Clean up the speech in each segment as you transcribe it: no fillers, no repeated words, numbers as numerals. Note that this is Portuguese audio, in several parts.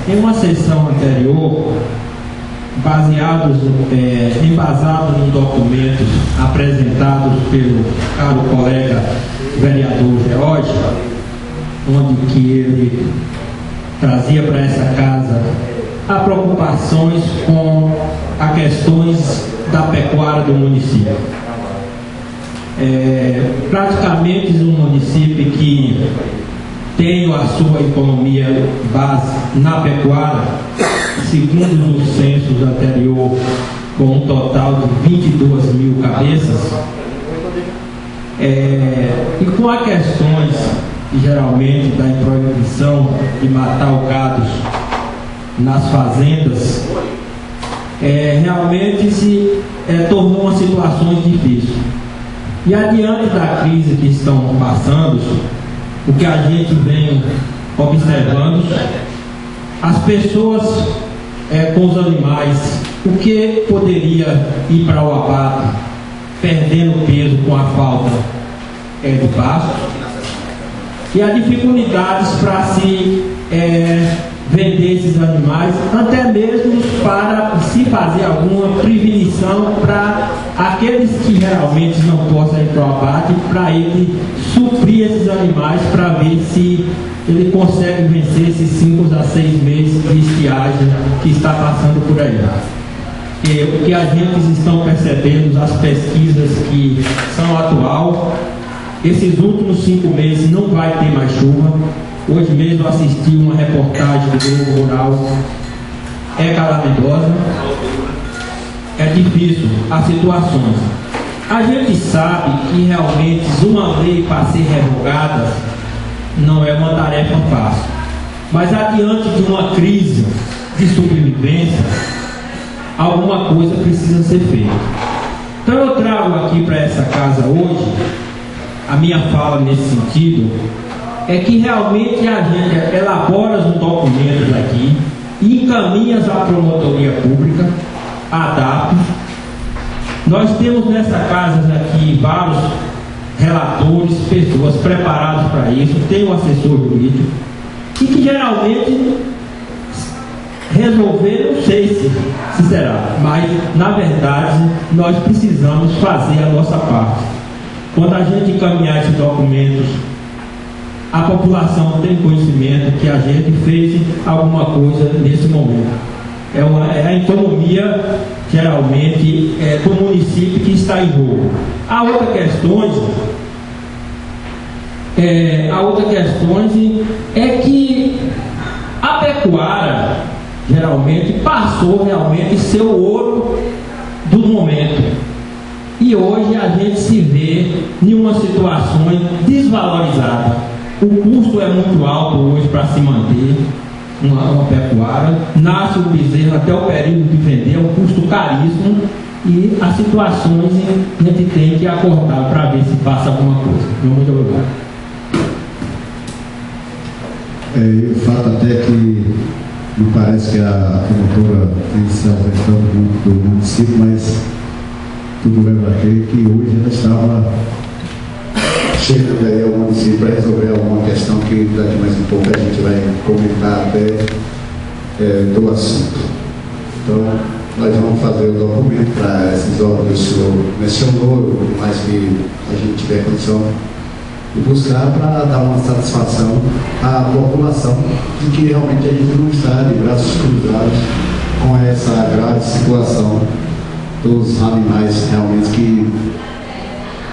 Em uma sessão anterior, embasado em documentos apresentados pelo caro colega vereador George, onde que ele trazia para essa casa as preocupações com as questões da pecuária do município. Praticamente um município que tem a sua economia base na pecuária, segundo os censos anteriores, com um total de 22 mil cabeças, e com as questões, geralmente, da proibição de matar o gado nas fazendas, realmente se tornou uma situação difícil. E adiante da crise que estão passando, o que a gente vem observando, as pessoas com os animais, o que poderia ir para o abate, perdendo peso com a falta de pasto, e as dificuldades para se vender esses animais, até mesmo para se fazer alguma prevenição para aqueles que realmente não possam ir para o abate, para ele suprir esses animais, para ver se ele consegue vencer esses 5 a 6 meses de estiagem que está passando por aí. O que a gente estão percebendo, as pesquisas que são atual, esses últimos 5 meses não vai ter mais chuva. Hoje mesmo eu assisti uma reportagem do Globo Rural, calamitosa, difícil as situações. A gente sabe que realmente uma lei para ser revogada não é uma tarefa fácil, mas adiante de uma crise de sobrevivência, alguma coisa precisa ser feita. Então eu trago aqui para essa casa hoje, a minha fala nesse sentido, que realmente a gente elabora os documentos aqui e encaminha à promotoria pública, a DAP. Nós temos nessa casa aqui vários relatores, pessoas preparadas para isso, tem um assessor jurídico, e que geralmente resolver, não sei se será, mas na verdade nós precisamos fazer a nossa parte. Quando a gente encaminhar esses documentos, a população tem conhecimento que a gente fez alguma coisa nesse momento. É a economia, geralmente, do município que está em jogo. Há outras questões, que a pecuária, geralmente, passou realmente a ser o ouro do momento. E hoje a gente se vê em uma situação desvalorizada. O custo é muito alto hoje para se manter uma pecuária. Nasce o bezerro até o período de vender, é um custo caríssimo. E as situações a gente tem que acordar para ver se passa alguma coisa. Muito obrigado. O fato até que me parece que a promotora tem se afetando muito do município, mas tudo leva a crer que hoje ela estava chegando aí ao município para resolver alguma questão que daqui mais um pouco a gente vai comentar até do assunto. Então, nós vamos fazer o documento para esses órgãos que o senhor mencionou, mais que a gente tiver condição de buscar para dar uma satisfação à população de que realmente a gente não está de braços cruzados com essa grave situação dos animais realmente que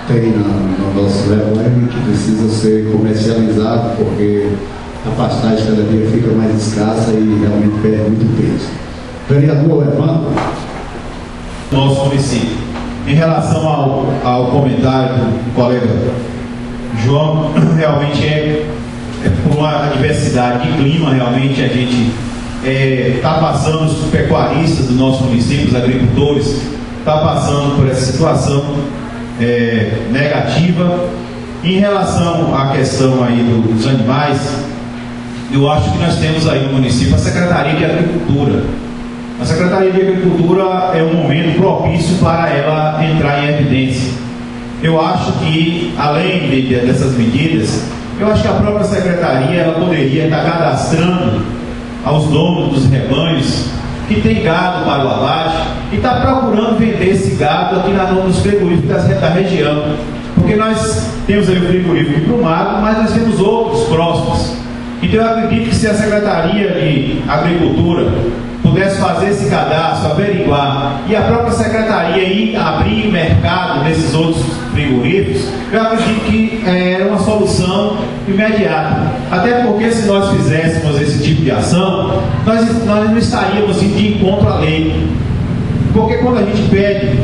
tem no nosso rebanho, que precisa ser comercializado, porque a pastagem cada dia fica mais escassa e realmente perde muito peso. Vereador Evandro. Nosso município. Em relação ao comentário do colega João, realmente por uma diversidade de clima, realmente a gente está passando, os pecuaristas do nosso município, os agricultores, está passando por essa situação negativa. Em relação à questão aí dos animais, eu acho que nós temos aí no município a Secretaria de Agricultura. A Secretaria de Agricultura é um momento propício para ela entrar em evidência. Eu acho que, além dessas medidas, eu acho que a própria Secretaria ela poderia estar cadastrando aos donos dos rebanhos que tem gado para o abate e está procurando vender esse gado aqui nos frigoríficos da região. Porque nós temos aí o frigorífico de Brumado, mas nós temos outros próximos. Então eu acredito que se a Secretaria de Agricultura pudesse fazer esse cadastro, averiguar, e a própria Secretaria ir abrir mercado nesses outros frigoríficos, eu acredito que era uma solução imediata. Até porque se nós fizéssemos esse tipo de ação, nós não estaríamos de encontro à lei. Porque quando a gente pede,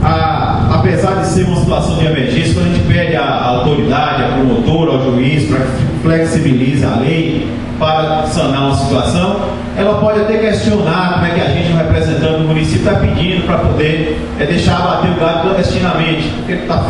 apesar de ser uma situação de emergência, quando a gente pede à autoridade, à promotora, ao juiz, para que flexibilize a lei para sanar uma situação, ela pode até questionar como é que a gente, um representante do município, está pedindo para poder deixar abater o gado clandestinamente, porque está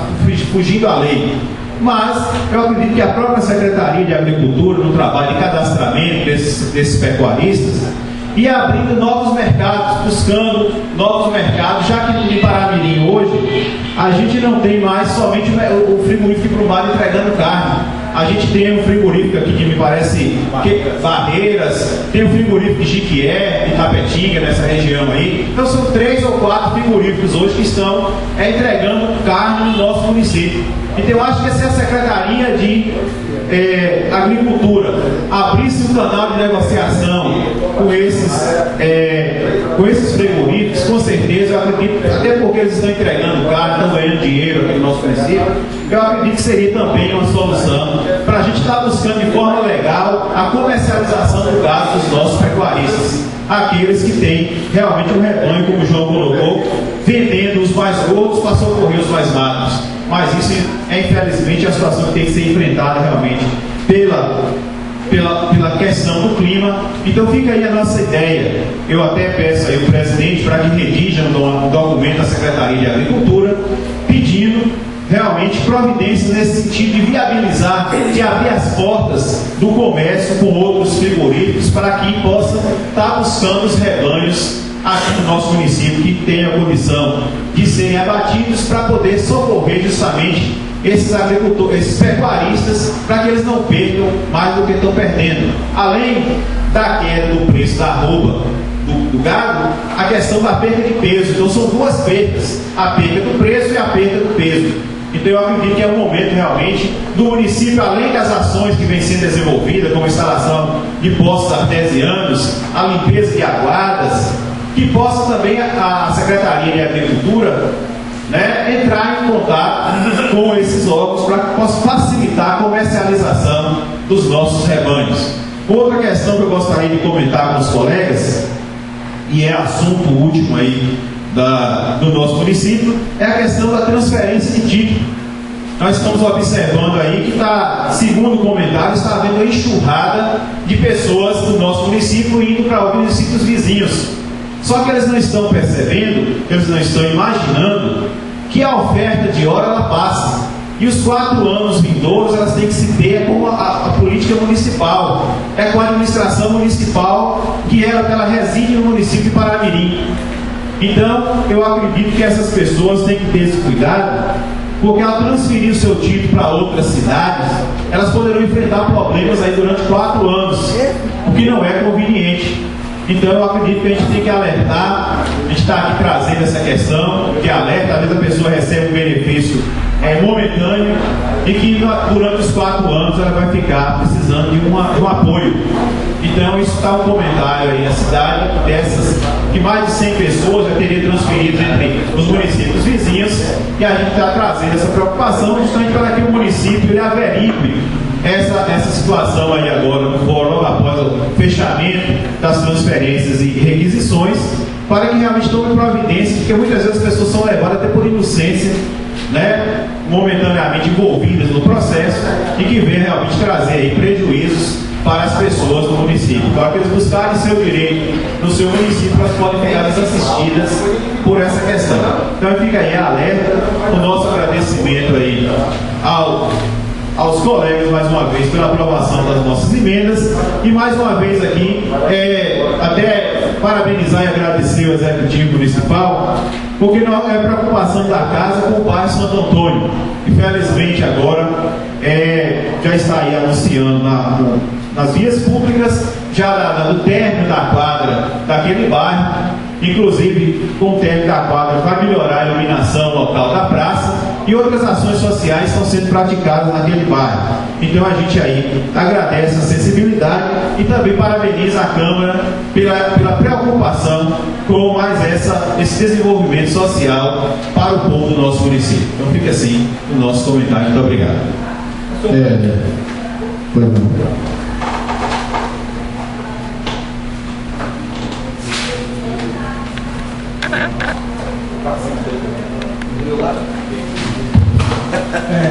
fugindo à lei. Mas eu acredito que a própria Secretaria de Agricultura, no trabalho de cadastramento desses pecuaristas, e abrindo novos mercados, buscando novos mercados, já que em Paramirim hoje a gente não tem mais somente o frigorífico de Brumado entregando carne. A gente tem um frigorífico aqui que me parece que Barreiras, tem um frigorífico de Jiquié, de Tapetinga, nessa região aí. Então são 3 ou 4 frigoríficos hoje que estão entregando carne no nosso município. Então eu acho que se a Secretaria de Agricultura abrisse um canal de negociação com esses frigoríficos, com certeza, eu acredito, até porque eles estão entregando carne, estão ganhando dinheiro aqui no nosso município, eu acredito que seria também uma solução para a gente estar buscando de forma legal a comercialização do gado dos nossos pecuaristas, aqueles que têm realmente um rebanho, como o João colocou, vendendo os mais gordos para socorrer os mais magros. Mas isso é, infelizmente, a situação que tem que ser enfrentada realmente pela questão do clima. Então fica aí a nossa ideia. Eu até peço aí o presidente para que redija um documento à Secretaria de Agricultura pedindo realmente providências nesse sentido de viabilizar, de abrir as portas do comércio com outros frigoríficos para que possam estar buscando os rebanhos aqui no nosso município que tenha condição de serem abatidos para poder socorrer justamente esses agricultores, esses pecuaristas, para que eles não percam mais do que estão perdendo. Além da queda do preço da arroba do gado, a questão da perda de peso. Então são duas perdas, a perda do preço e a perda do peso. Então eu acredito que é um momento realmente do município, além das ações que vêm sendo desenvolvidas, como a instalação de poços artesianos, a limpeza de aguadas, que possa também a Secretaria de Agricultura entrar em contato com esses órgãos para que possa facilitar a comercialização dos nossos rebanhos. Outra questão que eu gostaria de comentar com os colegas, e é assunto último aí do nosso município, é a questão da transferência de título. Nós estamos observando aí que está, segundo o comentário, está havendo uma enxurrada de pessoas do nosso município indo para os municípios vizinhos. Só que eles não estão percebendo, eles não estão imaginando que a oferta de hora ela passa. E os 4 anos vindouros elas têm que se ter com a política municipal, com a administração municipal que ela reside no município de Paramirim. Então, eu acredito que essas pessoas têm que ter esse cuidado, porque ao transferir o seu título para outras cidades, elas poderão enfrentar problemas aí durante 4 anos, o que não é conveniente. Então eu acredito que a gente tem que alertar, a gente está aqui trazendo essa questão, que alerta, às vezes a pessoa recebe um benefício momentâneo e que durante os 4 anos ela vai ficar precisando de um apoio. Então isso está um comentário aí na cidade, dessas que mais de 100 pessoas já teriam transferido entre os municípios vizinhos, e a gente está trazendo essa preocupação justamente para que o município ele averigue essa situação aí agora, logo após o fechamento das transferências e requisições, para que realmente tome providência, porque muitas vezes as pessoas são levadas até por inocência, momentaneamente envolvidas no processo, e que vem realmente trazer aí prejuízos para as pessoas do município. Para que eles buscarem seu direito no seu município, elas podem ficar desassistidas por essa questão. Então fica aí a alerta, o nosso agradecimento aí aos colegas mais uma vez pela aprovação das nossas emendas, e mais uma vez aqui até parabenizar e agradecer o Executivo Municipal, porque não é preocupação da casa com o bairro Santo Antônio. Infelizmente agora já está aí anunciando nas vias públicas já do término da quadra daquele bairro, inclusive com o término da quadra para melhorar a iluminação local da praça, e outras ações sociais estão sendo praticadas naquele bairro. Então a gente aí agradece a sensibilidade e também parabeniza a Câmara pela preocupação com mais esse desenvolvimento social para o povo do nosso município. Então fica assim o nosso comentário. Muito obrigado. Foi bom.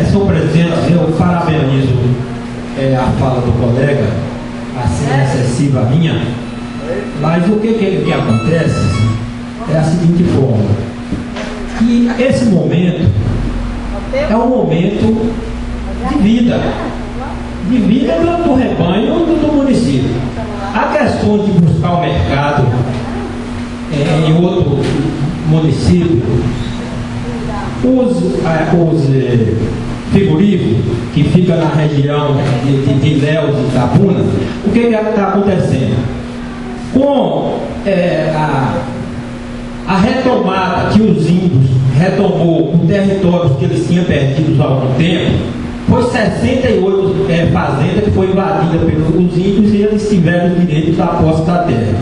Senhor presidente, eu parabenizo a fala do colega, assim excessiva a minha, mas o que acontece é a seguinte forma, que esse momento é um momento de vida do rebanho do município. A questão de buscar o mercado em outro município, os frigoríficos que fica na região de Ilhéus e Itabuna, o que está acontecendo? Com a retomada que os índios retomou com territórios que eles tinham perdido há algum tempo, foi 68 fazendas que foi invadida pelos índios e eles tiveram o direito da posse da terra.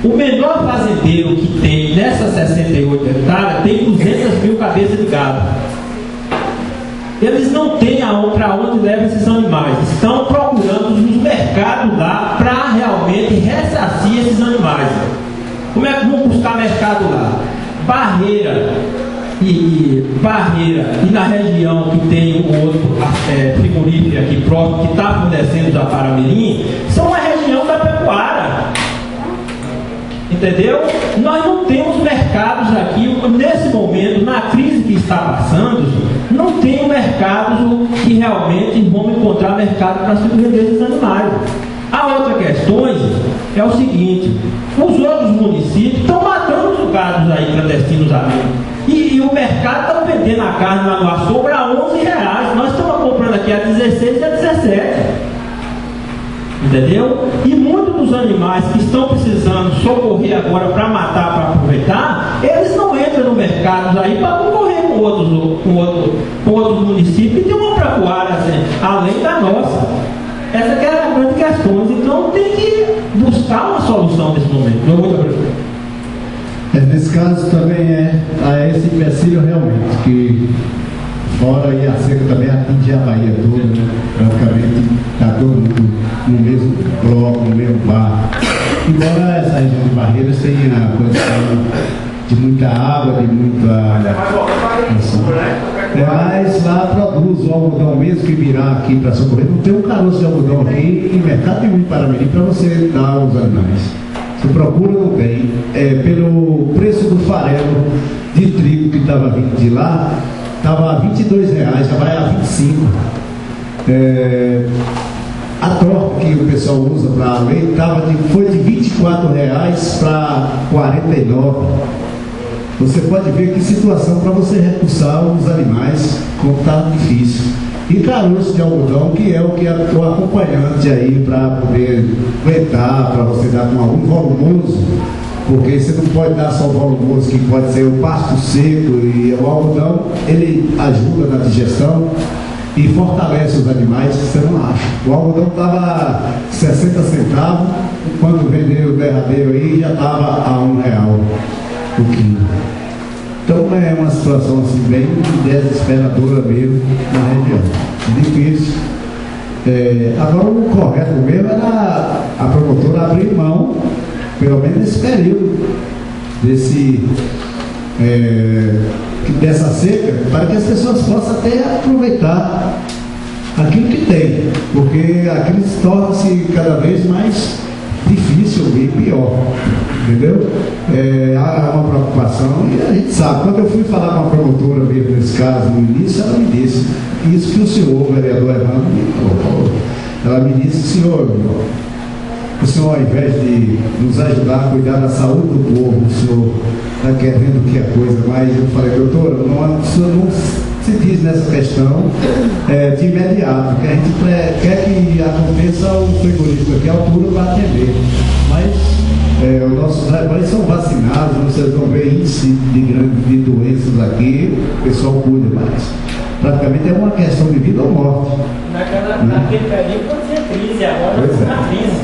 O menor fazendeiro que tem nessas 68 hectares tem 200 mil cabeças de gado. Eles não têm para onde levam esses animais. Estão procurando nos mercados lá para realmente ressarcir esses animais. Como é que vão buscar mercado lá? Barreira e na região que tem o outro frigorífico aqui próximo que está fornecendo da Paramirim, são uma região da pecuária. Entendeu? Nós não temos mercados aqui, nesse momento, na crise que está passando, não tem mercados que realmente vão encontrar mercado para se vender esses animais. A outra questão é o seguinte: os outros municípios estão matando os gados aí clandestinos ali. E o mercado está vendendo a carne lá no açougue a R$11. Nós estamos comprando aqui a 16 e a 17. Entendeu? E muitos dos animais que estão precisando socorrer agora para matar, para aproveitar, eles não entram no mercado aí para concorrer com outros municípios que tem uma pecuária assim, além da nossa. Essa que é a grande questão. Então tem que buscar uma solução nesse momento. Muito obrigado. Nesse caso também há esse empecilho realmente, que fora aí a seca também atinge a Bahia toda, né? Praticamente está todo mundo no mesmo bloco, no mesmo bar. Embora essa região de Barreiras tenha condição de muita água, de muita... Mas lá produz o algodão mesmo que virar aqui para socorrer. Não tem um caroço de algodão aqui em mercado nenhum para Paramirim para você dar aos animais. Se procura, não tem. Pelo preço do farelo de trigo que estava vindo de lá, estava a R$22, já vai a 25. A torta que o pessoal usa para leite foi de R$24 para R$49. Você pode ver que situação para você recursos os animais, como está difícil. E caroço de algodão, que é o acompanhante aí para poder aguentar, para você dar com algum volumoso, porque você não pode dar só o volumoso, que pode ser o pasto seco, e o algodão, ele ajuda na digestão e fortalece os animais, você não acha. O algodão estava 60 centavos, quando vendeu o derradeiro aí já estava a R$1 o quilo. Então é uma situação assim bem desesperadora mesmo na região. Difícil. Agora o correto mesmo era a promotora abrir mão, pelo menos nesse período, dessa seca, para que as pessoas possam até aproveitar aquilo que tem, porque a crise torna-se cada vez mais difícil e pior, entendeu? Há uma preocupação e a gente sabe. Quando eu fui falar com a promotora mesmo nesse caso no início, ela me disse isso que o senhor, o vereador Evandro, me falou. Ela me disse: o senhor, ao invés de nos ajudar a cuidar da saúde do povo, o senhor está querendo que a coisa mais. Eu falei: doutora, o senhor não se diz nessa questão de imediato, que a gente quer que aconteça o frigorífico aqui à altura para atender. Mas os nossos rebanhos são vacinados, vocês vão ver índice de doenças aqui, o pessoal cuida mais. Praticamente é uma questão de vida ou morte. Naquele período não tinha crise, agora está na crise.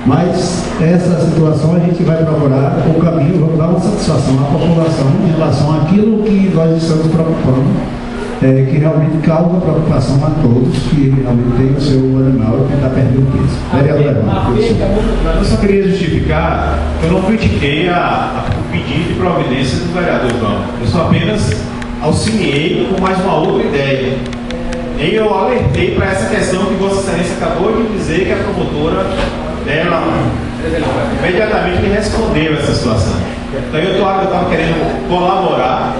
Mas essa situação a gente vai procurar o caminho, vamos dar uma satisfação à população em relação àquilo que nós estamos preocupando, que realmente causa preocupação a todos que realmente tem o seu animal que está perdendo peso. Eu só queria justificar que eu não critiquei o pedido de providência do vereador João. Eu só apenas auxiliei com mais uma outra ideia. E eu alertei para essa questão que Vossa Excelência acabou de dizer, que a promotora dela imediatamente me respondeu essa situação. Então eu estava querendo colaborar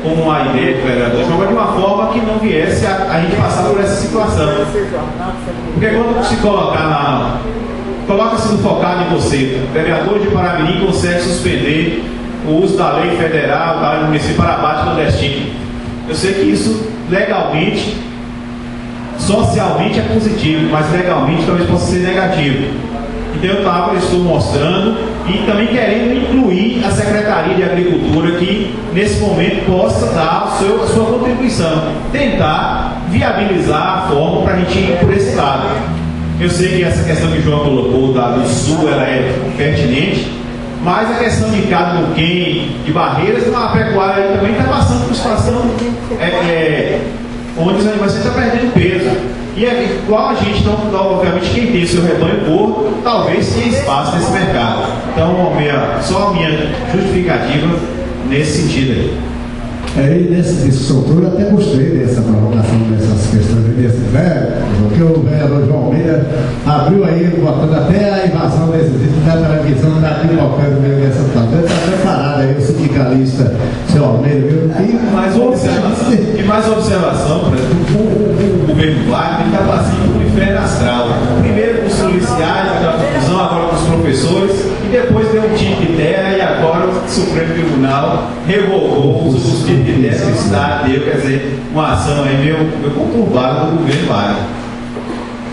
com a ideia do vereador João, de uma forma que não viesse a gente passar por essa situação. Porque quando se coloca-se no focado em você, o vereador de Paramirim consegue suspender o uso da lei federal, da lei do município para abate clandestino. Eu sei que isso legalmente, socialmente é positivo, mas legalmente talvez possa ser negativo. Então eu estou mostrando e também querendo incluir a Secretaria de Agricultura que nesse momento possa dar a sua contribuição, tentar viabilizar a forma para a gente ir por esse lado. Eu sei que essa questão que o João colocou do sul ela é pertinente, mas a questão de Cado do Quem, de Barreiras, a pecuária também está passando por situação onde os animais estão perdendo peso. E é igual a gente, então, obviamente, quem tem seu rebanho gordo, talvez tenha espaço nesse mercado. Então, só a minha justificativa nesse sentido aí. E nessa discussão toda, eu até gostei dessa provocação dessas questões desse porque o vereador João Almeida abriu aí, botando até a invasão desse vídeo da televisão, da pipocando meio dessa situação. Ele está preparado aí, o sindicalista, seu Almeida, viu? E mais observação, por exemplo, o governo Wagner está passando por inferno astral. Primeiro com os policiais, aquela confusão, agora com os professores, e depois deu um tipo de terra, e agora o Supremo Tribunal revogou os tipos de terra do Estado deu, quer dizer, uma ação aí meio conturbada do governo Wagner.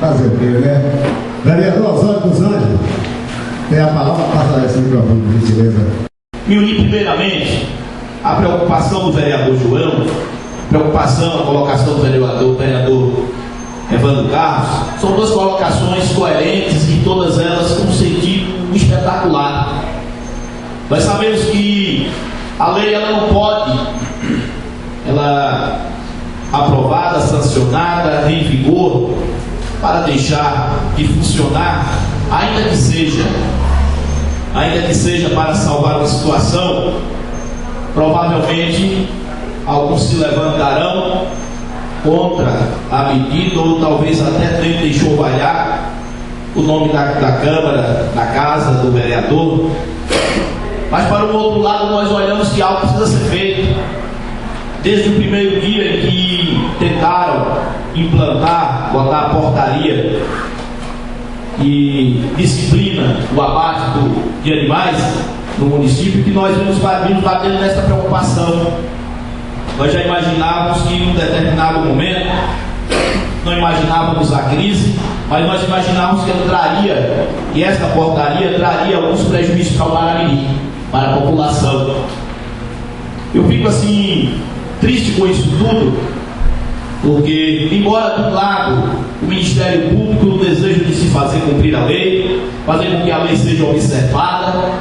Fazer o quê, né? Vereador Osório dos Anjos, tem a palavra, passa esse microfone, por gentileza. Me unir primeiramente à preocupação do vereador João, preocupação, a colocação do vereador Evandro Carlos, são duas colocações coerentes e todas elas com um sentido espetacular. Nós sabemos que a lei ela não pode, ela aprovada, sancionada, em vigor, para deixar de funcionar, ainda que seja para salvar uma situação. Provavelmente alguns se levantarão contra a medida, ou talvez até tentem enxovalhar o nome da Câmara, da Casa, do vereador. Mas para o outro lado nós olhamos que algo precisa ser feito. Desde o primeiro dia em que tentaram implantar, botar a portaria e disciplina o abate de animais no município, que nós vimos batendo nessa preocupação. Nós já imaginávamos que em um determinado momento, não imaginávamos a crise, mas nós imaginávamos que ela traria, e essa portaria traria alguns prejuízos para o Paramirim, para a população. Eu fico assim triste com isso tudo, porque embora de um lado o Ministério Público no desejo de se fazer cumprir a lei, fazer com que a lei seja observada,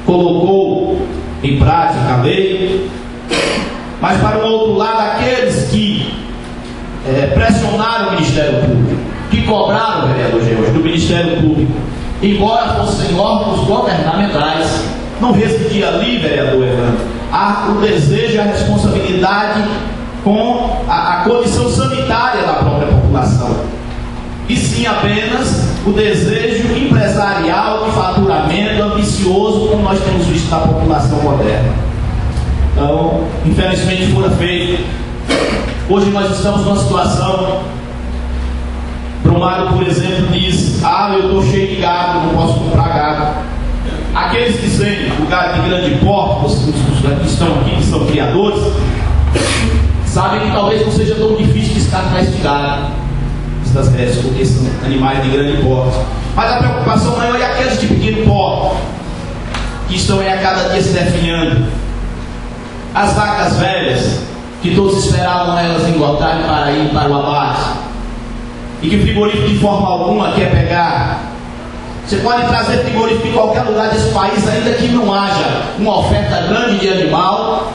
colocou em prática a lei, mas para o outro lado aqueles que pressionaram o Ministério Público, que cobraram o vereador George do Ministério Público, embora fossem órgãos governamentais, não residia ali, vereador Evandro, o desejo e a responsabilidade com a condição sanitária da própria população, e sim apenas o desejo empresarial de faturamento ambicioso, como nós temos visto na população moderna. Então, infelizmente fora feito. Hoje nós estamos numa situação, Brumário, por exemplo, diz: eu estou cheio de gado, não posso comprar gado. Aqueles que têm o gado de grande porte, os que estão aqui, que são criadores, sabem que talvez não seja tão difícil descartar este gado, estas redes, porque são animais de grande porte. Mas a preocupação maior é aqueles de pequeno porte, que estão aí a cada dia se definhando. As vacas velhas, que todos esperavam elas engordarem para ir para o abate, e que frigorífico de forma alguma quer pegar. Você pode trazer frigorífico em qualquer lugar desse país, ainda que não haja uma oferta grande de animal.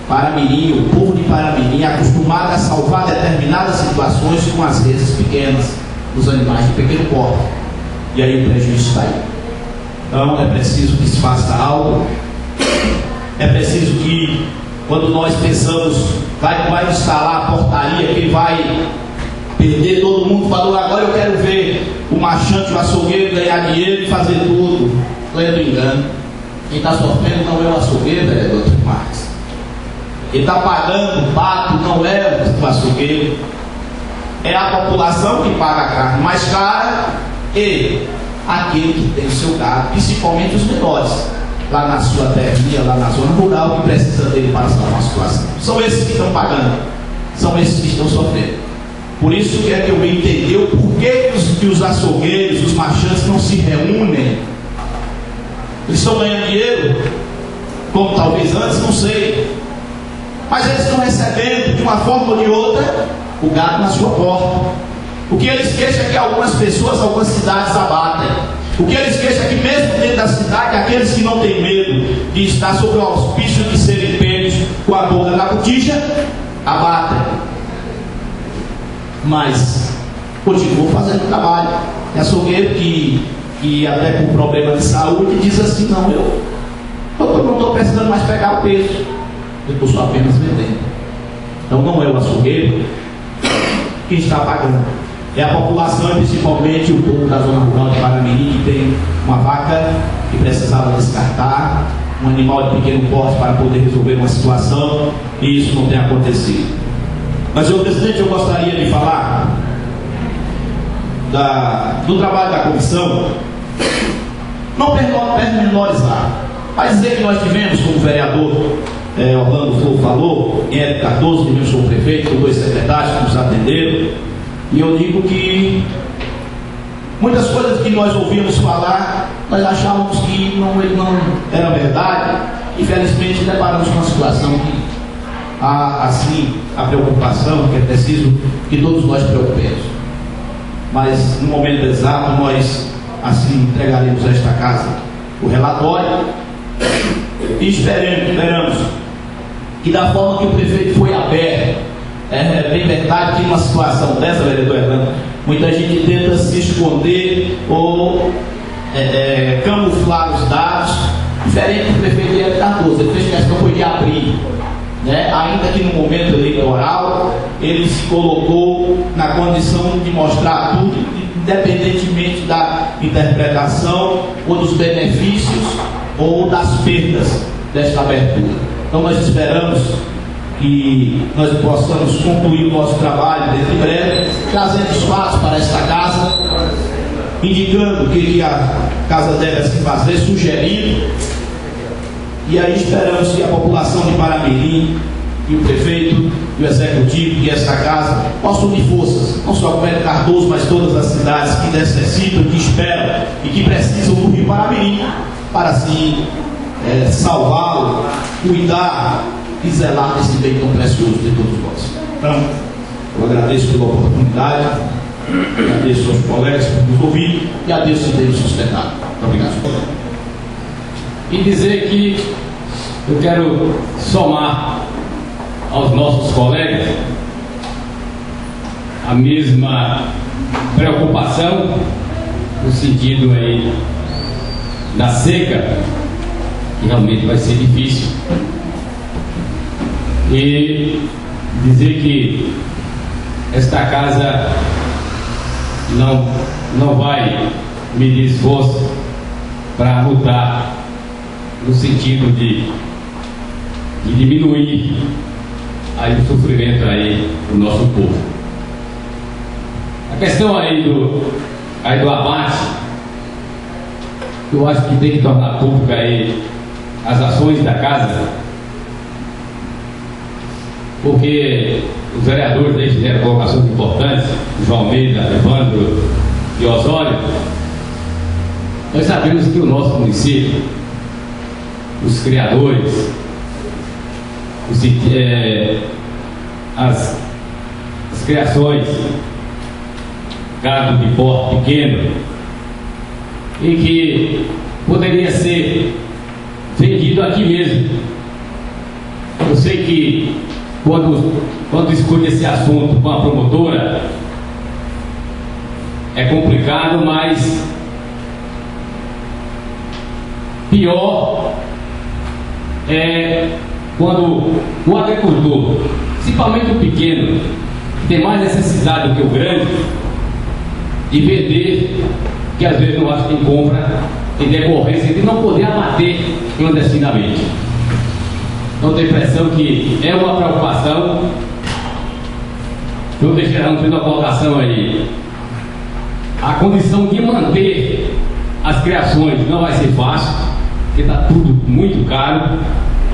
Paramirim, o povo de Paramirim é acostumado a salvar determinadas situações com as redes pequenas, dos animais de pequeno porte, e aí o prejuízo está aí. Então é preciso que se faça algo. É preciso que, quando nós pensamos, vai instalar a portaria que vai perder, todo mundo falou, agora eu quero ver o machante, o açougueiro ganhar dinheiro e fazer tudo. Lendo engano. Quem está sofrendo não é o açougueiro, vereador Marques. Quem está pagando o pato não é o açougueiro. É a população que paga a carne mais cara e aquele que tem o seu gado, principalmente os menores, lá na sua terrinha, lá na zona rural, que precisa dele para salvar uma situação. São esses que estão pagando, são esses que estão sofrendo. Por isso que é que eu me entender o porquê que os açougueiros, os marchantes não se reúnem. Eles estão ganhando dinheiro, como talvez antes, não sei. Mas eles estão recebendo, de uma forma ou de outra, o gado na sua porta. O que eles queixam é que algumas pessoas, algumas cidades abatem. O que eles queixam é que mesmo dentro da cidade, aqueles que não têm medo de estar sob o auspício de serem pegos com a boca na botija, abatem. Mas continuam fazendo trabalho. É açougueiro que até por problema de saúde diz assim, não, eu não estou precisando mais pegar o peso, eu estou só apenas vendendo. Então não é o açougueiro que está pagando, é a população, principalmente o povo da zona rural de Paramirim, que tem uma vaca que precisava descartar, um animal de pequeno porte para poder resolver uma situação, e isso não tem acontecido. Mas, senhor presidente, eu gostaria de falar do trabalho da comissão, não pormenorizar, mas dizer que nós tivemos, como o vereador Orlando Flor falou, em Hélio Cardoso, tivemos como prefeito, com 2 secretários que nos atenderam, e eu digo que muitas coisas que nós ouvíamos falar, nós achávamos que não era verdade. Infelizmente, deparamos com uma situação que há, assim, a preocupação, que é preciso que todos nós preocupemos. Mas, no momento exato, nós, assim, entregaremos a esta casa o relatório e esperamos que, da forma que o prefeito foi aberto, é bem verdade que numa situação dessa, vereador Hernando, muita gente tenta se esconder ou camuflar os dados, diferente do prefeito Hélio Cardoso. Ele fez questão foi de abrir, né? Ainda que no momento eleitoral ele se colocou na condição de mostrar tudo, independentemente da interpretação ou dos benefícios ou das perdas desta abertura. Então nós esperamos que nós possamos concluir o nosso trabalho dentro de breve, trazendo os fatos para esta casa, indicando o que a casa deve se fazer, sugerindo, e aí esperamos que a população de Paramirim, e o prefeito, e o executivo, e esta casa possam unir forças, não só com o Hélio Cardoso, mas todas as cidades que necessitam, que esperam e que precisam do Rio Paramirim, para assim salvá-lo, cuidar e zelar desse bem tão precioso de todos nós. Então, eu agradeço pela oportunidade, agradeço aos colegas por nos ouvir e a Deus que tem nos sustentado. Muito obrigado. E dizer que eu quero somar aos nossos colegas a mesma preocupação no sentido aí da seca, que realmente vai ser difícil. E dizer que esta casa não vai medir esforço para lutar no sentido de diminuir aí o sofrimento aí do nosso povo. A questão aí do abate, eu acho que tem que tornar pública aí as ações da casa. porque os vereadores aí fizeram colocações importantes, João Almeida, Evandro e Osório. Nós sabemos que o nosso município, os criadores, as criações, gado de porte pequeno, e que poderia ser vendido aqui mesmo. Eu sei que quando escolhe esse assunto com a promotora é complicado, mas pior é quando o agricultor, principalmente o pequeno, tem mais necessidade do que o grande de vender, que às vezes não acha quem compra, em decorrência de não poder abater clandestinamente. Então tenho a impressão que é uma preocupação. Eu deixarei uma colocação aí. A condição de manter as criações não vai ser fácil, porque está tudo muito caro.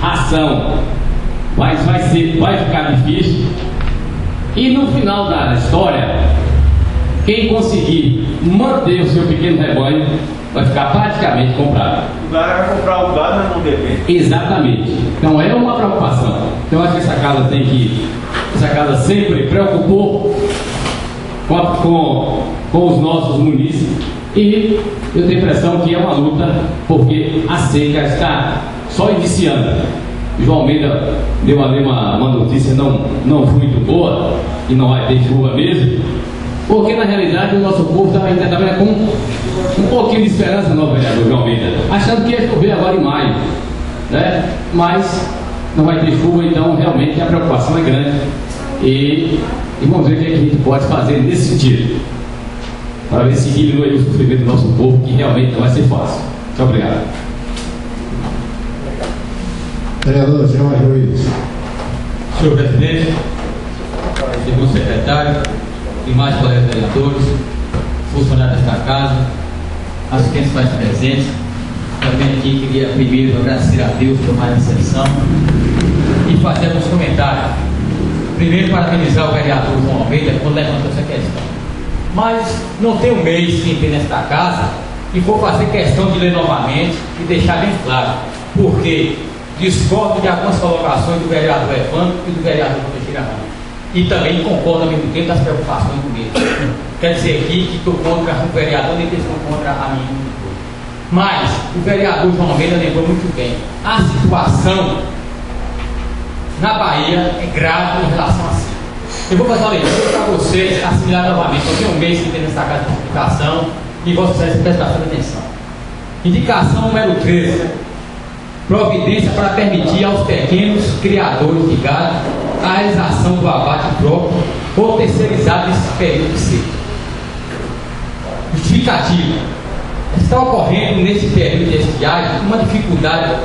Ração vai ficar difícil. E no final da história, quem conseguir manter o seu pequeno rebanho vai ficar praticamente comprado. O cara vai comprar o gado, mas não depende. Exatamente. Então é uma preocupação. Então eu acho que essa casa sempre preocupou com os nossos munícipes, e eu tenho a impressão que é uma luta, porque a seca está só iniciando. O João Almeida deu ali uma notícia não muito boa, e não vai ter chuva mesmo, porque na realidade o nosso povo ainda está com um pouquinho de esperança no vereador João Almeida, achando que ia chover agora em maio, né? Mas não vai ter chuva, então realmente a preocupação é grande, e vamos ver o que a gente pode fazer nesse sentido, para ver se diminui o sofrimento do nosso povo, que realmente não vai ser fácil. Muito obrigado. Vereador Jean Luiz. Senhor presidente, segundo secretário, demais colegas vereadores, funcionários desta casa, assistentes mais presentes, também aqui queria primeiro agradecer a Deus por mais recepção e fazer alguns comentários. Primeiro, parabenizar o vereador João Almeida por levantar essa questão. Mas não tem um mês que entrei nesta casa e vou fazer questão de ler novamente e deixar bem claro, porque discordo de algumas colocações do vereador Evandro e do vereador Teixeira Ramos. E também concordo ao mesmo tempo das preocupações do mesmo. Quer dizer aqui que estou contra o vereador, nem que estou contra a mim. Mas o vereador João Almeida lembrou muito bem. A situação na Bahia é grave em relação a si. Eu vou fazer uma leitura para vocês assimilar novamente. Eu tenho um mês que tem nessa casa de indicação e Vossa Excelência presta bastante atenção. Indicação número 13. Providência para permitir aos pequenos criadores de gado a realização do abate próprio ou terceirizado nesse período de seca. Justificativa. Está ocorrendo nesse período de estiagem uma dificuldade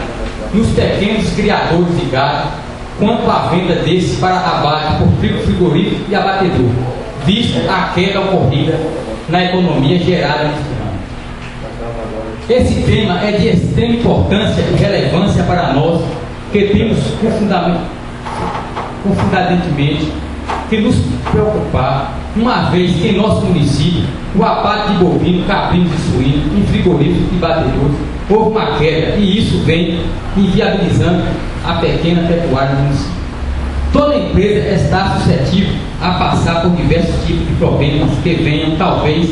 nos pequenos criadores de gado quanto à venda desse para abate por frigorífico e abatedor, visto a queda ocorrida na economia gerada neste ano. Esse tema é de extrema importância e relevância para nós, que temos confundentemente que nos preocupar, uma vez que em nosso município o abate de bovino, caprinos e suínos em frigoríficos e batedores houve uma queda, e isso vem inviabilizando a pequena pecuária no município. Toda empresa está suscetível a passar por diversos tipos de problemas que venham talvez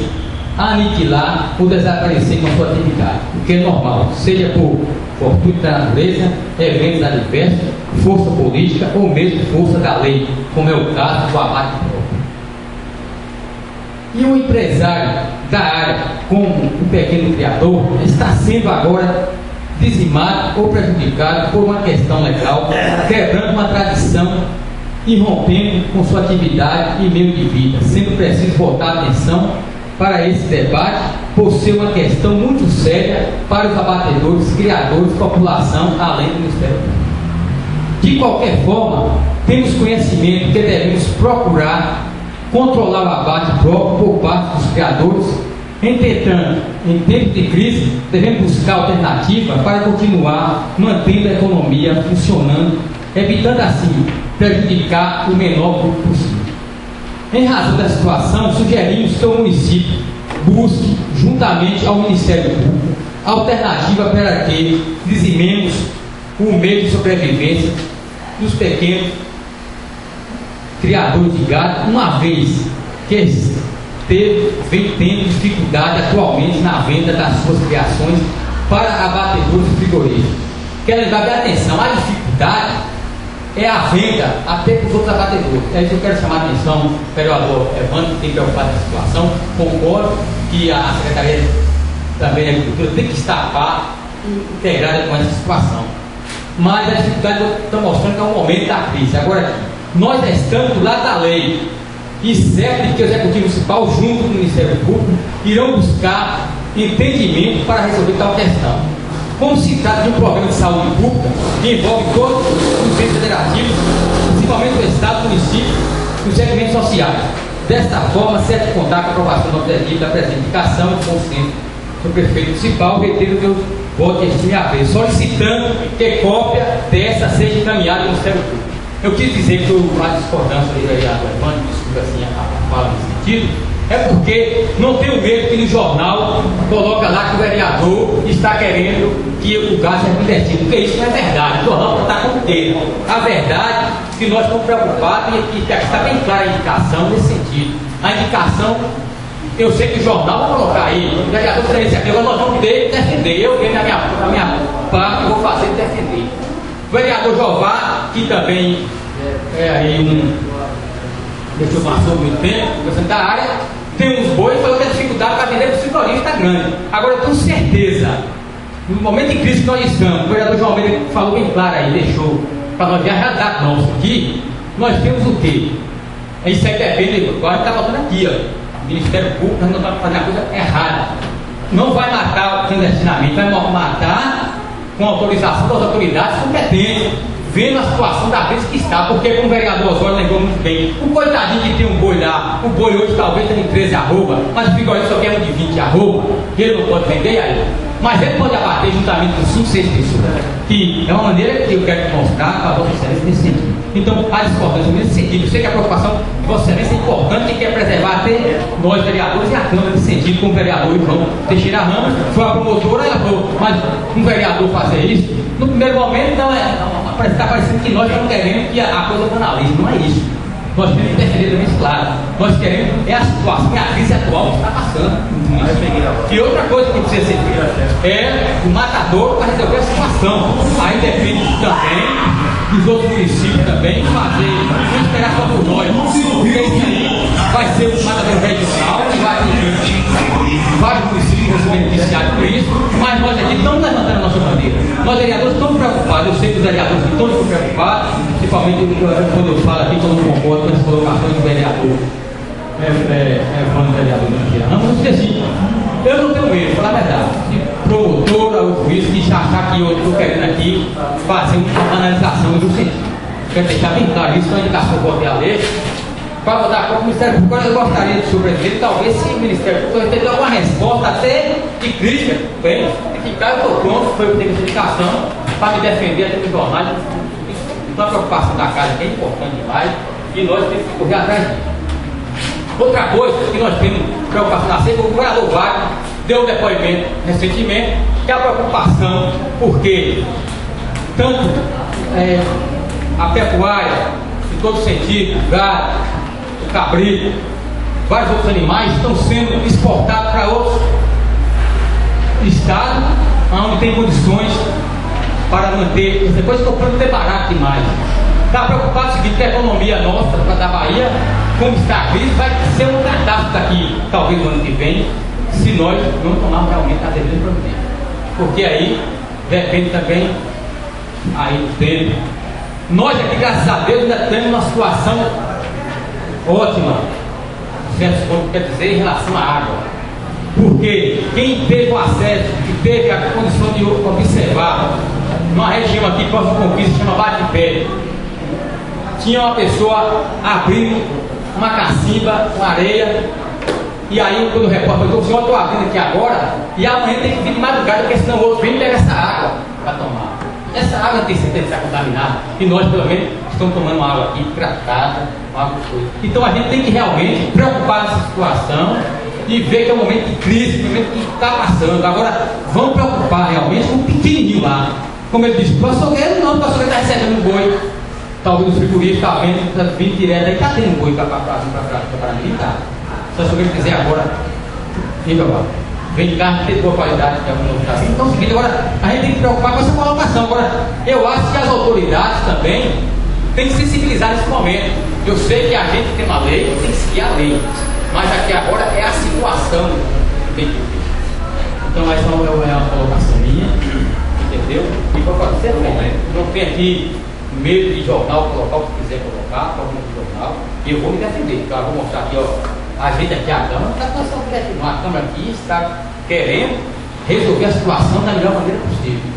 a aniquilar ou desaparecer com a sua atividade, o que é normal, seja por fortuna da natureza, eventos adversos, força política ou mesmo força da lei, como é o caso do abate próprio. E o empresário da área, como o pequeno criador, está sendo agora dizimado ou prejudicado por uma questão legal, quebrando uma tradição e rompendo com sua atividade e meio de vida, sendo preciso voltar atenção para esse debate, por ser uma questão muito séria para os abatedores, criadores, população, além do Ministério Público. De qualquer forma, temos conhecimento que devemos procurar controlar o abate próprio por parte dos criadores. Entretanto, em tempos de crise, devemos buscar alternativa para continuar mantendo a economia funcionando, evitando assim prejudicar o menor grupo possível. Em razão da situação, sugerimos que o município busque, juntamente ao Ministério Público, alternativa para que dizimemos o meio de sobrevivência dos pequenos criadores de gado, uma vez que vem tendo dificuldade atualmente na venda das suas criações para abatedores e frigoríficos. Quero lembrar bem a atenção, a dificuldade é a venda até para os outros abatedores. É isso que eu quero chamar a atenção, vereador Evandro, que tem que preocupar com a situação. Concordo que a Secretaria também da Agricultura tem que estar integrada com essa situação. Mas a dificuldade está mostrando que é um momento da crise. Agora, nós estamos do lado da lei e certo que o Executivo Municipal, junto com o Ministério Público, irão buscar entendimento para resolver tal questão. Como se trata de um programa de saúde pública que envolve todos os entes federativos, principalmente o Estado, o município e os segmentos sociais. Desta forma, certo contar com a aprovação do objetivo da presente indicação e consenso do prefeito municipal, reitero meu voto de estima e apreço, solicitando que cópia dessa seja encaminhada ao Ministério Público. Eu quis dizer que a discordância do vereador Evandro, desculpa assim a fala nesse sentido, é porque não tenho medo que no jornal coloca lá que o vereador está querendo que o gás seja investido, porque isso não é verdade, o jornal está com inteiro. A verdade é que nós estamos preocupados e está bem clara a indicação nesse sentido. A indicação, eu sei que o jornal vai colocar aí, o vereador tem esse aqui, agora nós vamos ter que defender, eu venho na minha parte, vou fazer defender. O vereador Jová, que também é aí deixou passou muito tempo, conversando da área, tem uns bois e falou que a dificuldade para vender para os frigoríficos está grande. Agora eu tenho certeza, no momento de crise que nós estamos, o vereador João Almeida falou bem claro aí, deixou para nós ver a realidade nossa aqui, nós temos o quê? Isso aí depende, agora está falando aqui, ó, o Ministério Público, nós não estamos fazendo a coisa errada. Não vai matar clandestinamente, vai matar com autorização das autoridades competentes, vendo a situação da crise que está, porque como o vereador Osório lembrou muito bem, o coitadinho que tem um boi lá, o boi hoje talvez tenha 13 arroba, mas o frigorífico só quer um de 20 arroba, que ele não pode vender aí. Mas ele pode abater juntamente com 5, 6 pessoas, que é uma maneira que eu quero mostrar para a Vossa Excelência nesse sentido. Então, a discordância nesse sentido, eu sei que a preocupação de Vossa Excelência é importante e quer preservar até nós vereadores e a Câmara nesse sentido, como vereador João Teixeira Ramos, foi a promotora, ela falou, mas um vereador fazer isso, no primeiro momento não está parecendo que nós estamos querendo que a coisa banalize, não é isso. Nós temos que defender também esse lado. Nós queremos a situação e a crise atual que está passando. E outra coisa que precisa ser feita é o matador para resolver a situação. Aí depende também dos outros municípios também fazer, não esperar só por nós, porque isso aí vai ser um matador regional que vai ter vários municípios vão ser beneficiados por isso, mas nós aqui estamos levantando a nossa bandeira. Nós vereadores estamos preocupados, eu sei que os vereadores estão preocupados, principalmente quando eu falo aqui, quando eu concordo com as colocações do vereador vereador Ramos, eu disse assim, eu não tenho medo, falar a verdade, de promotora ou juiz que achar que eu estou querendo aqui fazer uma analisação do sentido. Quero deixar bem claro isso, a indicação que eu botei a ler, para votar contra o Ministério Público. Agora eu gostaria de sobreviver, talvez se o Ministério Público ter alguma resposta até de crítica, bem, e ficar eu estou pronto, foi eu ter essa indicação para me defender aqui nos jornais. Então a preocupação da casa é importante demais e nós temos que correr atrás disso. Outra coisa que nós temos preocupação na seca, o governador Wagner deu um depoimento recentemente, que é a preocupação, porque tanto a pecuária, em todo sentido, o gado, o cabrito, vários outros animais estão sendo exportados para outros estados, onde tem condições para manter, depois comprando ter barato demais. Está preocupado com o seguinte, que a economia nossa, da Bahia, como está a crise, vai ser um catástrofe daqui, talvez no ano que vem, se nós não tomarmos realmente a devida providência. Porque aí depende também aí do tempo. Nós aqui, graças a Deus, ainda temos uma situação ótima, certo? Quer dizer, em relação à água. Porque quem teve o acesso e teve a condição de observar numa região aqui próximo ao Conquista, chama Bate Pé, tinha uma pessoa abrindo uma cacimba com areia, e aí quando o repórter falou, senhor, eu estou abrindo aqui agora, e amanhã tem que vir de madrugada, porque senão o outro vem e pega essa água para tomar. Essa água tem certeza que está contaminada. E nós, pelo menos, estamos tomando uma água aqui tratada, uma água coisa. Então a gente tem que realmente preocupar nessa situação e ver que é um momento de crise, um momento que está passando. Agora, vamos preocupar realmente com o pequenininho lá. Como ele disse, o açougueiro não, o açougueiro está recebendo um boi. Talvez o frigorífico está vendo, está vindo direto aí, está tendo um boi para militar. Se o açougueiro quiser agora, fica lá. Vem carne de boa qualidade, que é um novo caso. Então é o seguinte, agora a gente tem que preocupar com essa colocação. Agora, eu acho que as autoridades também têm que sensibilizar nesse momento. Eu sei que a gente tem uma lei, tem que seguir a lei. Mas aqui agora é a situação que tem que ver. Então essa é uma colocação minha, entendeu? E para ser não tem aqui medo de jornal, colocar o que quiser colocar, algum jornal, e eu vou me defender. Então eu vou mostrar aqui, ó. A gente aqui, a Câmara, a Câmara aqui está querendo resolver a situação da melhor maneira possível.